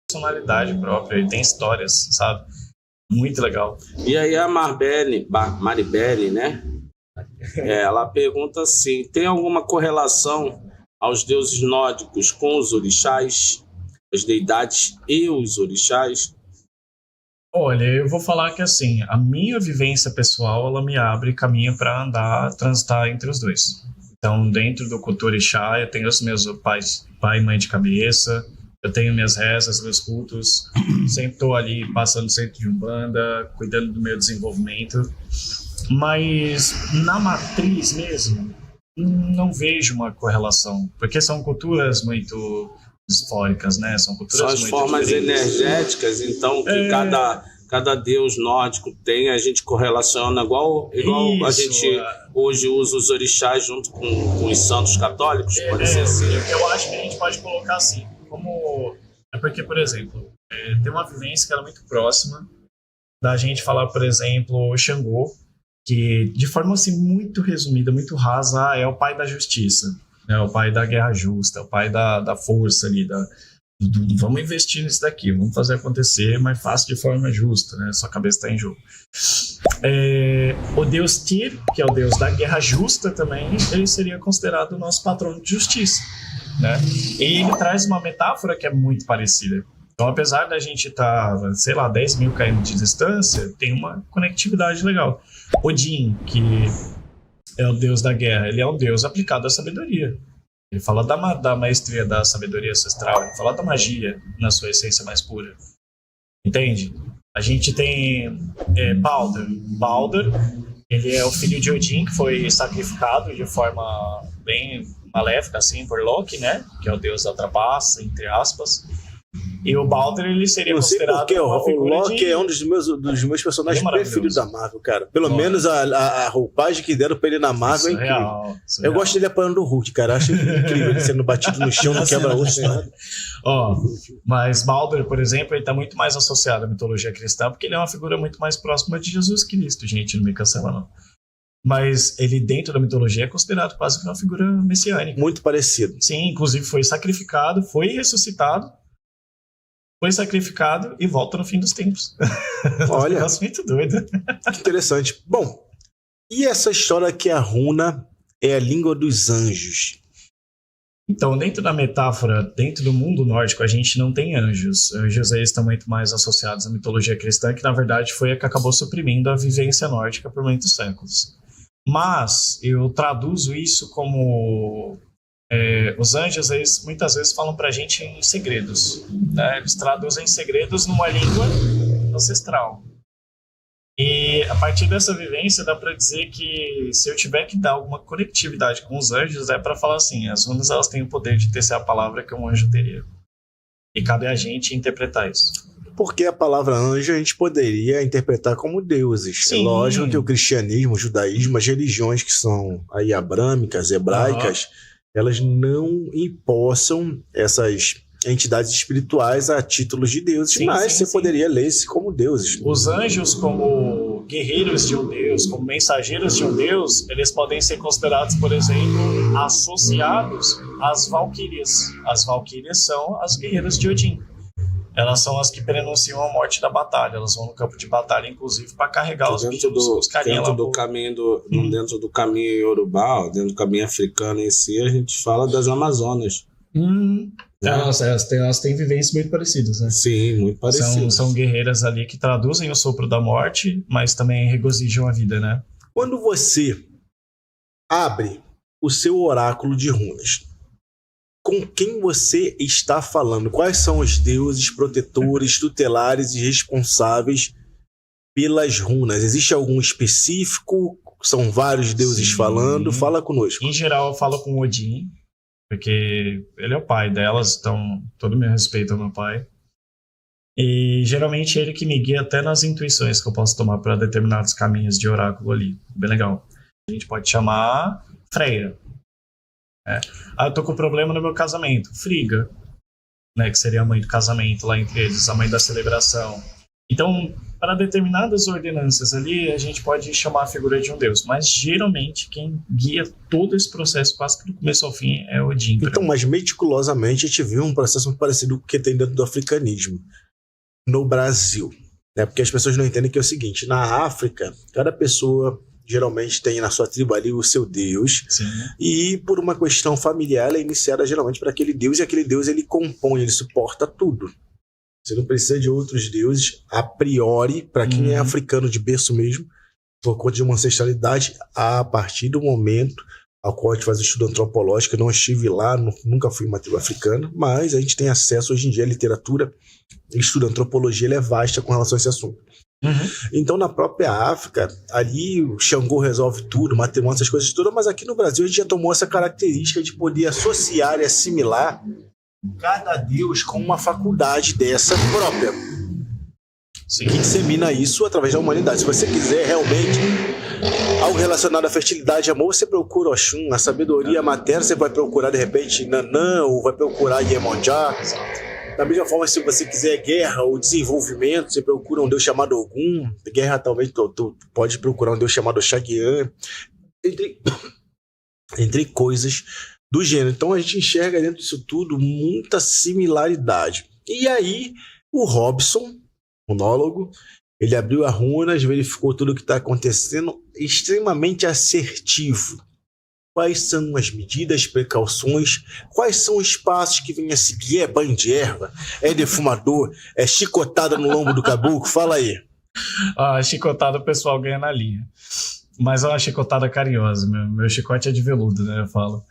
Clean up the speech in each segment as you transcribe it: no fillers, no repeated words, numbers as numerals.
personalidade própria, ele tem histórias, sabe? Muito legal. E aí a Maribele, né? Ela pergunta assim, tem alguma correlação aos deuses nórdicos com os orixás, as deidades e os orixás? Olha, eu vou falar que assim, a minha vivência pessoal, ela me abre caminho para andar, transitar entre os dois. Então, dentro do culto orixá, eu tenho os meus pai e mãe de cabeça, eu tenho minhas rezas, meus cultos, sempre estou ali passando no centro de Umbanda, cuidando do meu desenvolvimento. Mas na matriz mesmo, não vejo uma correlação, porque são culturas muito disfóricas, né? São culturas as muito formas diferentes. energéticas, então, que cada deus nórdico tem, a gente correlaciona igual a gente hoje usa os orixás junto com os santos católicos, pode ser assim? Eu acho que a gente pode colocar assim, como... É porque, por exemplo, tem uma vivência que ela é muito próxima da gente falar, por exemplo, o Xangô, que de forma assim muito resumida, muito rasa, é o pai da justiça, é o pai da guerra justa, é o pai da força ali, vamos investir nisso daqui, vamos fazer acontecer, mas faça de forma justa, né? Sua cabeça está em jogo. O deus Tyr, que é o deus da guerra justa também, ele seria considerado o nosso patrono de justiça, né? E ele traz uma metáfora que é muito parecida. Então, apesar da gente estar, 10 mil km de distância, tem uma conectividade legal. Odin, que é o deus da guerra, ele é um deus aplicado à sabedoria. Ele fala da maestria da sabedoria ancestral, ele fala da magia na sua essência mais pura. Entende? A gente tem Baldur. Baldur, ele é o filho de Odin, que foi sacrificado de forma bem maléfica, assim, por Loki, né? Que é o deus da trapaça, entre aspas. E o Baldur, ele seria considerado porque uma figura o Loki é um dos meus personagens preferidos da Marvel, cara. Pelo menos a roupagem que deram pra ele na Marvel é incrível. Real, eu gosto dele apanhando o Hulk, cara. Acho incrível ele sendo batido no chão, não quebra osso. Mas Baldur, por exemplo, ele tá muito mais associado à mitologia cristã, porque ele é uma figura muito mais próxima de Jesus Cristo. Gente, não me cancela, não. Mas ele, dentro da mitologia, é considerado quase que uma figura messiânica. Muito parecido. Sim, inclusive foi sacrificado, foi ressuscitado, foi sacrificado e volta no fim dos tempos. Olha, um negócio muito doido. Que interessante. Bom, e essa história que a runa é a língua dos anjos? Então, dentro da metáfora, dentro do mundo nórdico, a gente não tem anjos. Anjos, eles estão muito mais associados à mitologia cristã, que na verdade foi a que acabou suprimindo a vivência nórdica por muitos séculos. Mas eu traduzo isso como... os anjos, eles muitas vezes falam pra gente em segredos, né? Eles traduzem segredos numa língua ancestral. E a partir dessa vivência dá pra dizer que se eu tiver que dar alguma conectividade com os anjos, é pra falar assim, as runas, elas têm o poder de tecer a palavra que um anjo teria. E cabe a gente interpretar isso. Porque a palavra anjo a gente poderia interpretar como deuses. Sim. É lógico que o cristianismo, o judaísmo, as religiões que são aí abrâmicas, hebraicas, elas não empossam essas entidades espirituais a títulos de deuses, mas você poderia ler-se como deuses. Os anjos, como guerreiros de um deus, como mensageiros de um deus, eles podem ser considerados, por exemplo, associados às valquírias. As valquírias são as guerreiras de Odin. Elas são as que prenunciam a morte da batalha. Elas vão no campo de batalha, inclusive, para carregar os carinhas lá. Dentro do caminho iorubá, dentro do caminho africano em si, a gente fala das Amazonas. Elas têm vivências muito parecidas, né? Sim, muito parecidas. São guerreiras ali que traduzem o sopro da morte, mas também regozijam a vida, né? Quando você abre o seu oráculo de runas, com quem você está falando? Quais são os deuses protetores, tutelares e responsáveis pelas runas? Existe algum específico? São vários deuses falando? Fala conosco. Em geral, eu falo com Odin, porque ele é o pai delas, então todo o meu respeito ao meu pai. E geralmente é ele que me guia até nas intuições que eu posso tomar para determinados caminhos de oráculo ali. Bem legal. A gente pode chamar Freya. Eu tô com problema no meu casamento. Frigga, né, que seria a mãe do casamento lá entre eles, a mãe da celebração. Então, para determinadas ordenanças ali, a gente pode chamar a figura de um deus. Mas, geralmente, quem guia todo esse processo, quase que do começo ao fim, é Odin. Então, mas meticulosamente, a gente viu um processo muito parecido com o que tem dentro do africanismo no Brasil. Né? Porque as pessoas não entendem que é o seguinte, na África, cada pessoa geralmente tem na sua tribo ali o seu deus. Sim. E por uma questão familiar, ela é iniciada geralmente para aquele deus, e aquele deus ele compõe, ele suporta tudo. Você não precisa de outros deuses a priori, para quem é africano de berço mesmo, por conta de uma ancestralidade, a partir do momento ao qual a gente faz o estudo antropológico. Eu não estive lá, nunca fui em uma tribo africana, mas a gente tem acesso hoje em dia à literatura, estudo antropologia, ele é vasta com relação a esse assunto. Então, na própria África, ali o Xangô resolve tudo, matrimônio, essas coisas todas, mas aqui no Brasil a gente já tomou essa característica de poder associar e assimilar cada deus com uma faculdade dessa própria. Sim. Que dissemina isso através da humanidade. Se você quiser realmente algo relacionado à fertilidade e amor, você procura Oxum. A sabedoria materna, você vai procurar de repente Nanã, ou vai procurar Iemonjá. Da mesma forma, se você quiser guerra ou desenvolvimento, você procura um deus chamado Ogum. Guerra, talvez, tu pode procurar um deus chamado Xagyan. Entre coisas do gênero. Então, a gente enxerga dentro disso tudo muita similaridade. E aí, o Robson, monólogo, ele abriu as runas, verificou tudo o que está acontecendo, extremamente assertivo. Quais são as medidas, precauções, quais são os passos que vem a seguir? É banho de erva? É defumador? É chicotada no lombo do caboclo? Fala aí. A chicotada o pessoal ganha na linha. Mas é uma chicotada carinhosa. Meu chicote é de veludo, né? Eu falo.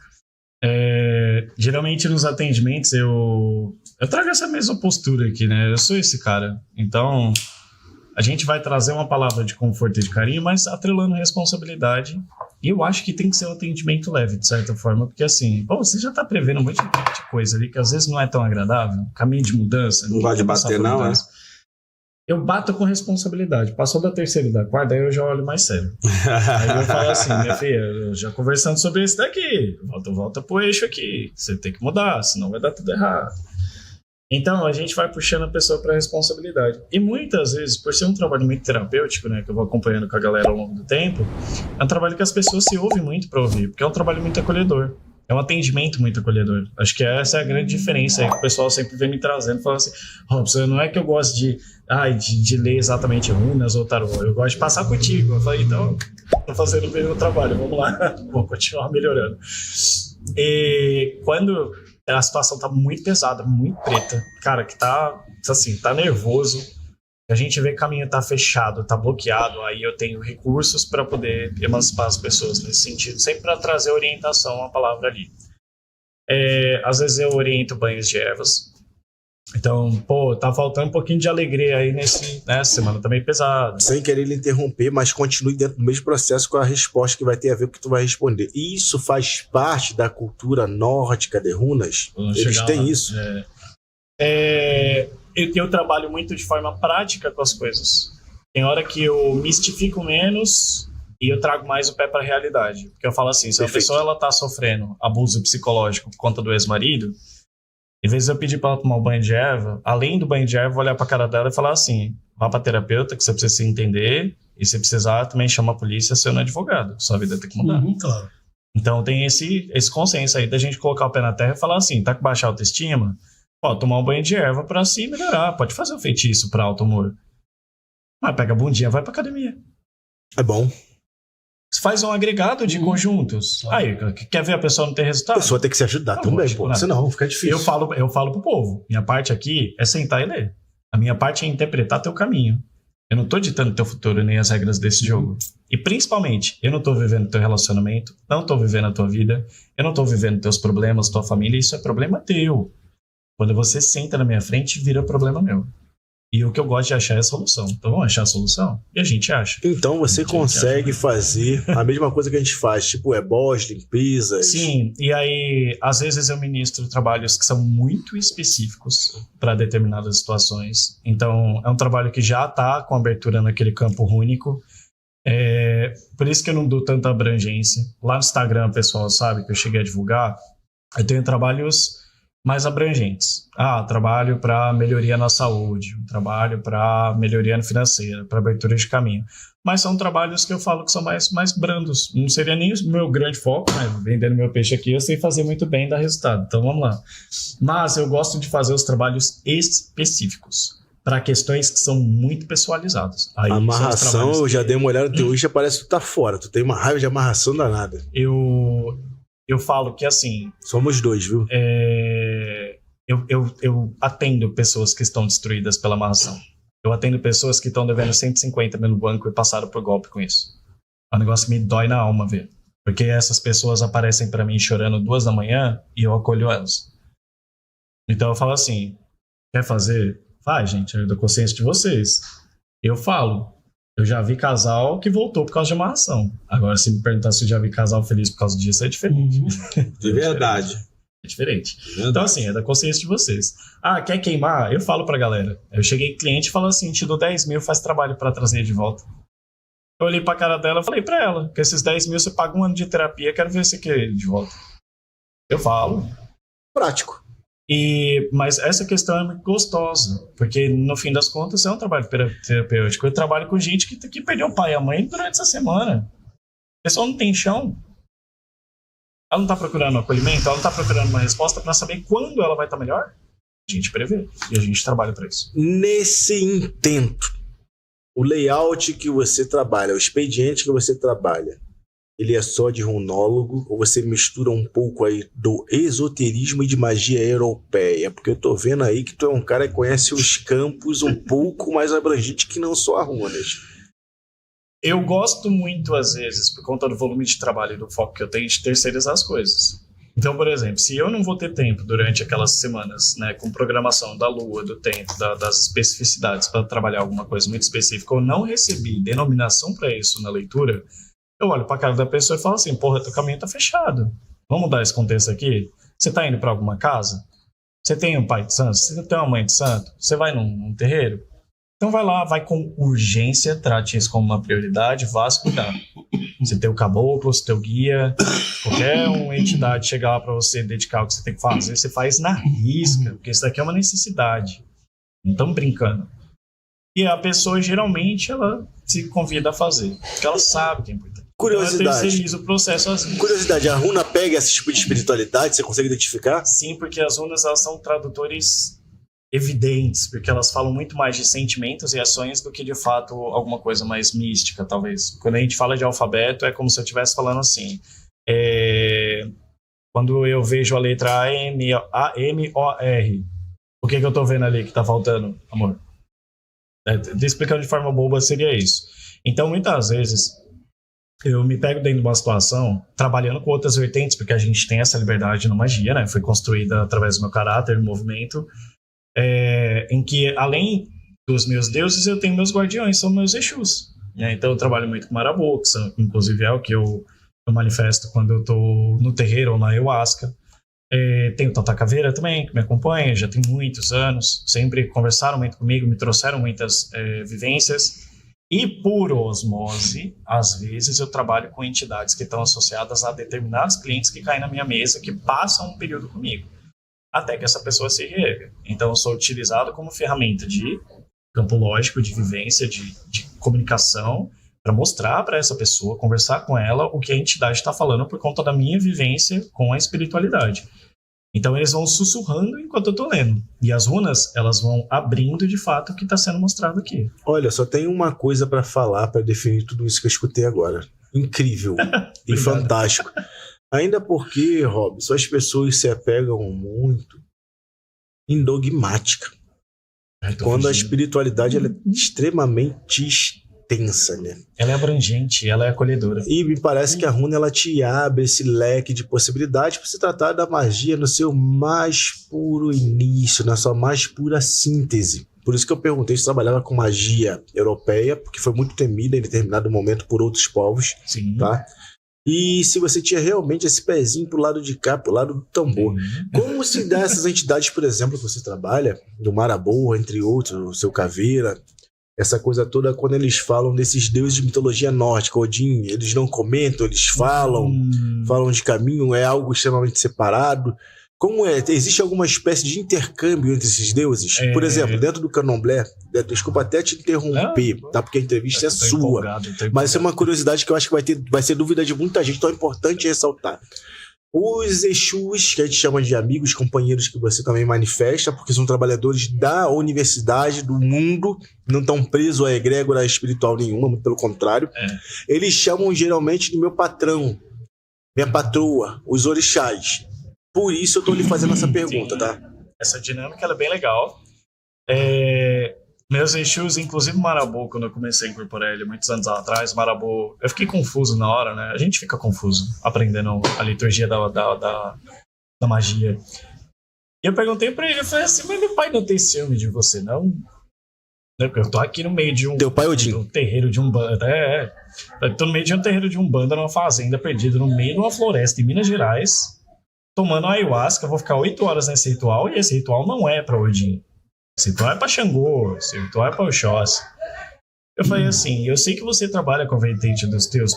Geralmente nos atendimentos eu trago essa mesma postura aqui, né? Eu sou esse cara. Então, a gente vai trazer uma palavra de conforto e de carinho, mas atrelando responsabilidade. E eu acho que tem que ser um atendimento leve, de certa forma, porque assim, você já tá prevendo um monte de coisa ali que às vezes não é tão agradável, caminho de mudança. Não pode bater não, é? Eu bato com responsabilidade. Passou da terceira e da quarta, aí eu já olho mais sério. Aí eu falo assim, minha filha, já conversando sobre isso daqui, volta pro eixo aqui, você tem que mudar, senão vai dar tudo errado. Então, a gente vai puxando a pessoa para a responsabilidade. E muitas vezes, por ser um trabalho muito terapêutico, né, que eu vou acompanhando com a galera ao longo do tempo, é um trabalho que as pessoas se ouvem muito para ouvir, porque é um trabalho muito acolhedor. É um atendimento muito acolhedor. Acho que essa é a grande diferença aí, que o pessoal sempre vem me trazendo, falando assim, Robson, não é que eu gosto de ler exatamente runas ou tarô, eu gosto de passar contigo. Eu falei, então, tô fazendo bem o trabalho, vamos lá, vou continuar melhorando. E quando a situação tá muito pesada, muito preta, cara, que tá nervoso, a gente vê que o caminho tá fechado, tá bloqueado, aí eu tenho recursos para poder emancipar as pessoas nesse sentido, sempre para trazer orientação à palavra ali. Às vezes eu oriento banhos de ervas, então, tá faltando um pouquinho de alegria aí nessa semana, tá meio pesado. Sem querer lhe interromper, mas continue dentro do mesmo processo com a resposta que vai ter a ver com o que tu vai responder. E isso faz parte da cultura nórdica de runas? Eles têm lá, isso? Eu trabalho muito de forma prática com as coisas. Tem hora que eu mistifico menos e eu trago mais o pé para a realidade. Porque eu falo assim, se a pessoa ela tá sofrendo abuso psicológico por conta do ex-marido, em vez de eu pedir para ela tomar um banho de erva, além do banho de erva, eu vou olhar para a cara dela e falar assim, vá para terapeuta, que você precisa se entender, e se precisar, também chama a polícia, sendo advogado. Sua vida tem que mudar. Claro. Então tem esse consenso aí da gente colocar o pé na terra e falar assim, tá com baixa autoestima? Tomar um banho de erva para se melhorar. Pode fazer um feitiço para alto humor. Mas pega a bundinha, vai pra academia. É bom. Você faz um agregado de conjuntos. Aí, quer ver a pessoa não ter resultado? A pessoa tem que se ajudar também, pô. Senão fica difícil. Eu falo pro povo. Minha parte aqui é sentar e ler. A minha parte é interpretar teu caminho. Eu não tô ditando teu futuro nem as regras desse jogo. E principalmente, eu não tô vivendo teu relacionamento, não tô vivendo a tua vida, eu não tô vivendo teus problemas, tua família, isso é problema teu. Quando você senta na minha frente, vira problema meu. E o que eu gosto de achar é a solução. Então vamos achar a solução? E a gente acha. Então você consegue fazer a mesma coisa que a gente faz, tipo ebós, limpezas. Sim, e aí às vezes eu ministro trabalhos que são muito específicos para determinadas situações. Então é um trabalho que já está com abertura naquele campo único. Por isso que eu não dou tanta abrangência. Lá no Instagram, o pessoal sabe que eu cheguei a divulgar. Eu tenho trabalhos mais abrangentes. Trabalho para melhoria na saúde, trabalho para melhoria financeira, para abertura de caminho. Mas são trabalhos que eu falo que são mais brandos. Não seria nem o meu grande foco, né? Vendendo meu peixe aqui, eu sei fazer muito bem e dar resultado. Então vamos lá. Mas eu gosto de fazer os trabalhos específicos para questões que são muito pessoalizadas. Aí, amarração, eu já dei uma olhada no teu já parece que tu tá fora. Tu tem uma raiva de amarração danada. Eu falo que assim... Somos dois, viu? Eu atendo pessoas que estão destruídas pela amarração. Eu atendo pessoas que estão devendo 150 mil no banco e passaram por golpe com isso. É um negócio que me dói na alma ver. Porque essas pessoas aparecem para mim chorando 2 da manhã e eu acolho elas. Então eu falo assim, quer fazer? Vai, gente, eu dou consciência de vocês. Eu falo, eu já vi casal que voltou por causa de amarração. Agora, se me perguntar se eu já vi casal feliz por causa disso, é diferente. De verdade. É diferente. Então, assim, é da consciência de vocês. Quer queimar? Eu falo pra galera. Eu cheguei cliente e falo assim, te dou 10 mil, faz trabalho pra trazer de volta. Eu olhei pra cara dela e falei pra ela, que esses 10 mil você paga 1 ano de terapia, quero ver você quer de volta. Eu falo. Prático. Mas essa questão é muito gostosa, porque no fim das contas é um trabalho terapêutico. Eu trabalho com gente que perdeu o pai e a mãe durante essa semana. A pessoa não tem chão. Ela não está procurando acolhimento, ela não está procurando uma resposta para saber quando ela vai estar melhor. A gente prevê e a gente trabalha para isso. Nesse intento, o layout que você trabalha, o expediente que você trabalha, ele é só de runólogo ou você mistura um pouco aí do esoterismo e de magia europeia? Porque eu tô vendo aí que tu é um cara que conhece os campos um pouco mais abrangentes que não só runas. Eu gosto muito, às vezes, por conta do volume de trabalho e do foco que eu tenho, de terceirizar as coisas. Então, por exemplo, se eu não vou ter tempo durante aquelas semanas, né, com programação da lua, do tempo, das especificidades para trabalhar alguma coisa muito específica, ou não recebi denominação para isso na leitura, eu olho para a cara da pessoa e falo assim, porra, teu caminho tá fechado. Vamos mudar esse contexto aqui? Você tá indo para alguma casa? Você tem um pai de santo? Você tem uma mãe de santo? Você vai num terreiro? Então vai lá, vai com urgência, trate isso como uma prioridade, vá se cuidar. Você tem o caboclo, você tem o guia, qualquer uma entidade chegar lá para você dedicar o que você tem que fazer, você faz na risca, porque isso daqui é uma necessidade. Não estamos brincando. E a pessoa, geralmente, ela se convida a fazer, porque ela sabe que é importante. Curiosidade. Ela terceiriza o processo assim. Curiosidade, a runa pega esse tipo de espiritualidade? Você consegue identificar? Sim, porque as runas, elas são tradutores evidentes, porque elas falam muito mais de sentimentos e ações do que de fato alguma coisa mais mística, talvez. Quando a gente fala de alfabeto, é como se eu estivesse falando assim, quando eu vejo a letra A-M-O-R, o que eu tô vendo ali que tá faltando, amor? Explicando de forma boba, seria isso. Então, muitas vezes, eu me pego dentro de uma situação, trabalhando com outras vertentes, porque a gente tem essa liberdade na magia, né? Foi construída através do meu caráter, do movimento, em que, além dos meus deuses, eu tenho meus guardiões, são meus Exus. Né? Então, eu trabalho muito com Marabô, que são, inclusive é o que eu manifesto quando eu estou no terreiro ou na ayahuasca. Tenho Tata Caveira também, que me acompanha, já tem muitos anos, sempre conversaram muito comigo, me trouxeram muitas vivências. E, por osmose, às vezes eu trabalho com entidades que estão associadas a determinados clientes que caem na minha mesa, que passam um período comigo, até que essa pessoa se reerga. Então, eu sou utilizado como ferramenta de campo lógico, de vivência, de comunicação, para mostrar para essa pessoa, conversar com ela o que a entidade está falando por conta da minha vivência com a espiritualidade. Então, eles vão sussurrando enquanto eu estou lendo. E as runas, elas vão abrindo, de fato, o que está sendo mostrado aqui. Olha, só tem uma coisa para falar, para definir tudo isso que eu escutei agora. Incrível e fantástico. Ainda porque, Robson, as pessoas se apegam muito em dogmática. Quando a espiritualidade ela é extremamente extensa, né? Ela é abrangente, ela é acolhedora. E me parece que a runa ela te abre esse leque de possibilidades para se tratar da magia no seu mais puro início, na sua mais pura síntese. Por isso que eu perguntei se trabalhava com magia europeia, porque foi muito temida em determinado momento por outros povos. Sim. Tá? E se você tinha realmente esse pezinho pro lado de cá, pro lado do tambor. Como se dá essas entidades, por exemplo, que você trabalha, do Marabô, entre outros, o seu Caveira, essa coisa toda, quando eles falam desses deuses de mitologia nórdica, Odin, eles não comentam, eles falam de caminho, é algo extremamente separado. Como é? Existe alguma espécie de intercâmbio entre esses deuses? Por exemplo, dentro do candomblé, desculpa até te interromper, tá? Porque a entrevista é sua. Mas isso é uma curiosidade que eu acho que vai ser dúvida de muita gente, então é importante ressaltar. Os Exus, que a gente chama de amigos, companheiros que você também manifesta, porque são trabalhadores da universidade, do mundo, não estão presos a egrégora espiritual nenhuma, muito pelo contrário. Eles chamam geralmente de meu patrão, minha patroa, os orixás. Por isso eu tô lhe fazendo essa pergunta, tá? Essa dinâmica ela é bem legal. Meus Exus, inclusive Marabô, quando eu comecei a incorporar ele muitos anos atrás, Marabô, eu fiquei confuso na hora, né? A gente fica confuso aprendendo a liturgia da magia. E eu perguntei pra ele, eu falei assim, mas meu pai não tem ciúme de você, não? Porque eu tô aqui no meio de Teu pai Odin. Um terreiro de Umbanda. Eu tô no meio de um terreiro de Umbanda, numa fazenda perdida, no meio de uma floresta em Minas Gerais, tomando ayahuasca. Eu vou ficar 8 horas nesse ritual, e esse ritual não é pra Odin. Esse ritual é pra Xangô, esse ritual é pra Oxóssi. Eu falei assim, eu sei que você trabalha com a vertente dos teus...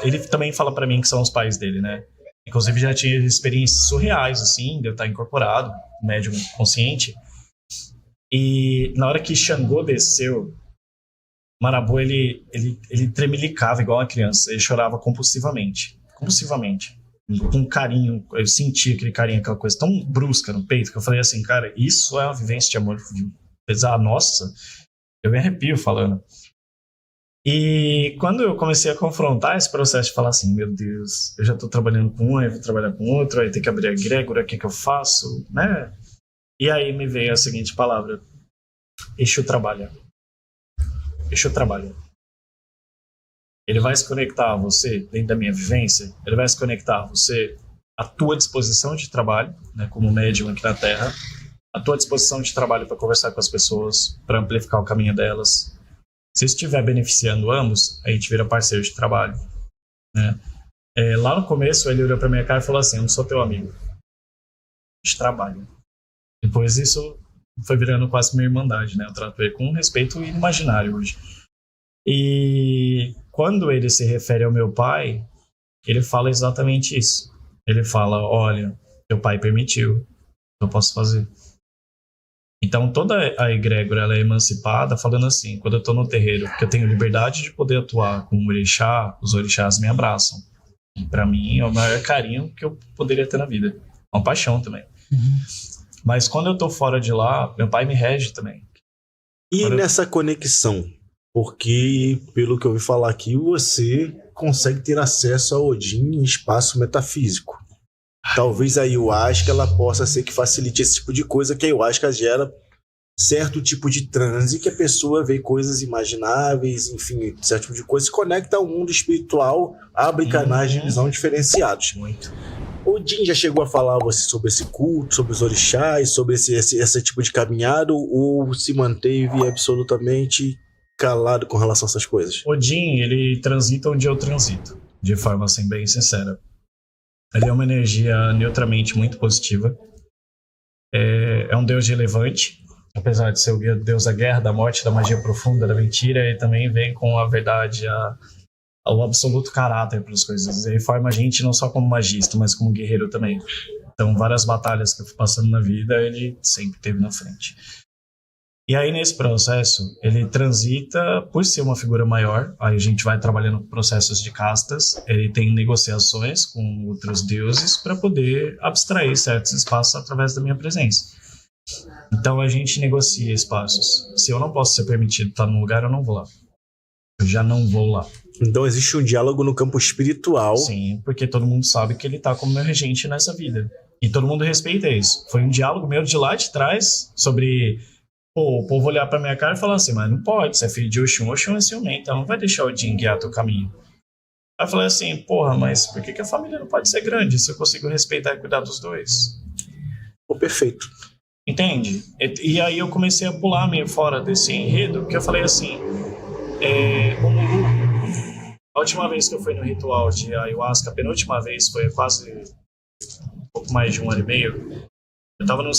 Ele também fala pra mim que são os pais dele, né? Inclusive já tinha experiências surreais, assim, de eu estar incorporado, médium consciente. E na hora que Xangô desceu, Marabô, ele tremelicava igual uma criança. Ele chorava compulsivamente. Com carinho, eu senti aquele carinho, aquela coisa tão brusca no peito, que eu falei assim, cara, isso é uma vivência de amor. Apesar, nossa, eu me arrepio falando. E quando eu comecei a confrontar esse processo de falar assim, meu Deus, eu já tô trabalhando com um, aí vou trabalhar com outro, aí tem que abrir a egrégora, o que eu faço, né? E aí me veio a seguinte palavra, Exu trabalha. Exu trabalha. Ele vai se conectar a você, dentro da minha vivência, ele vai se conectar a você, à tua disposição de trabalho, né, como médium aqui na Terra, à tua disposição de trabalho para conversar com as pessoas, para amplificar o caminho delas. Se isso estiver beneficiando ambos, a gente vira parceiro de trabalho. Né? Lá no começo, ele olhou para minha cara e falou assim, eu não sou teu amigo. A gente trabalha. Depois isso foi virando quase minha irmandade, né? Eu trato ele com um respeito inimaginário hoje. E quando ele se refere ao meu pai, ele fala exatamente isso. Ele fala, olha, teu pai permitiu, eu posso fazer. Então toda a egrégora ela é emancipada falando assim, quando eu estou no terreiro, que eu tenho liberdade de poder atuar com o orixá, os orixás me abraçam. E para mim é o maior carinho que eu poderia ter na vida. É uma paixão também. Mas quando eu estou fora de lá, meu pai me rege também. E nessa conexão? Porque, pelo que eu ouvi falar aqui, você consegue ter acesso a Odin em espaço metafísico. Talvez a ayahuasca ela possa ser que facilite esse tipo de coisa, que a ayahuasca gera certo tipo de transe, que a pessoa vê coisas imagináveis, enfim, certo tipo de coisa, se conecta ao mundo espiritual, abre canais de visão diferenciados. Muito. Odin já chegou a falar a você sobre esse culto, sobre os orixás, sobre esse tipo de caminhada, ou se manteve absolutamente calado com relação a essas coisas? Odin, ele transita onde eu transito, de forma assim, bem sincera. Ele é uma energia neutramente muito positiva. É um deus relevante, apesar de ser o deus da guerra, da morte, da magia profunda, da mentira, ele também vem com a verdade, o absoluto caráter para as coisas. Ele forma a gente não só como magista, mas como guerreiro também. Então, várias batalhas que eu fui passando na vida, ele sempre esteve na frente. E aí, nesse processo, ele transita, por ser uma figura maior, aí a gente vai trabalhando com processos de castas, ele tem negociações com outros deuses para poder abstrair certos espaços através da minha presença. Então, a gente negocia espaços. Se eu não posso ser permitido estar num lugar, eu não vou lá. Eu já não vou lá. Então, existe um diálogo no campo espiritual. Sim, porque todo mundo sabe que ele está como meu regente nessa vida. E todo mundo respeita isso. Foi um diálogo meu de lá de trás sobre... Pô, o povo olhar pra minha cara e falar assim, mas não pode, você é filho de Oxum, Oxum é ciumento, então não vai deixar o Odin guiar teu caminho. Aí eu falei assim, porra, mas por que a família não pode ser grande se eu consigo respeitar e cuidar dos dois? Pô, perfeito. Entende? E aí eu comecei a pular meio fora desse enredo, porque eu falei assim, o Mulu, a última vez que eu fui no ritual de ayahuasca, a penúltima vez foi quase um pouco mais de 1 ano e meio, eu tava no